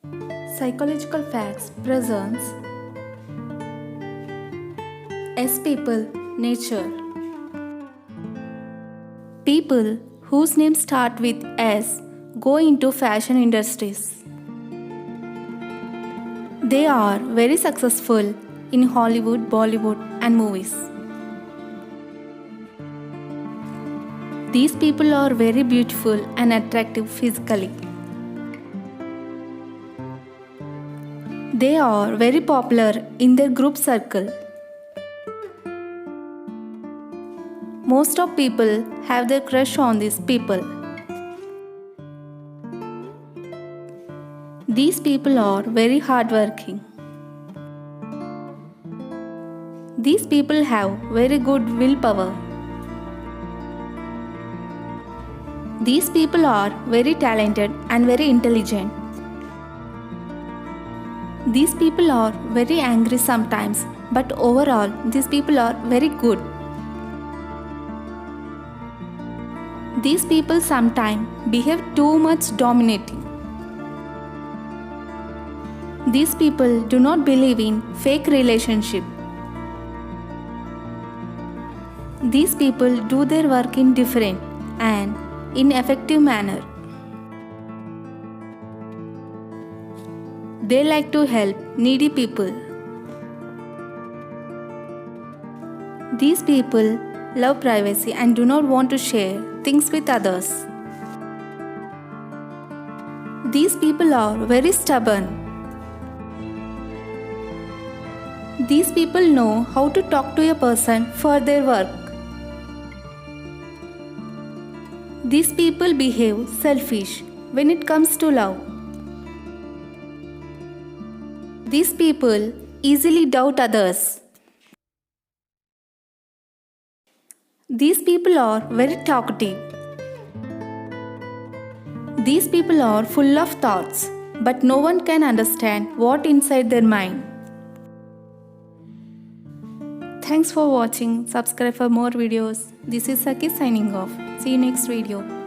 Psychological facts presents S people, nature. People whose names start with S go into fashion industries. They are very successful in Hollywood, Bollywood and movies. These people are very beautiful and attractive physically. They are very popular in their group circle. Most of people have their crush on these people. These people are very hardworking. These people have very good willpower. These people are very talented and very intelligent. These people are very angry sometimes, but overall, these people are very good. These people sometimes behave too much dominating. These people do not believe in fake relationship. These people do their work in different and in effective manner. They like to help needy people. These people love privacy and do not want to share things with others. These people are very stubborn. These people know how to talk to a person for their work. These people behave selfish when it comes to love. These people easily doubt others. These people are very talkative. These people are full of thoughts, but no one can understand what inside their mind. Thanks for watching. Subscribe for more videos. This is Saki signing off. See you next video.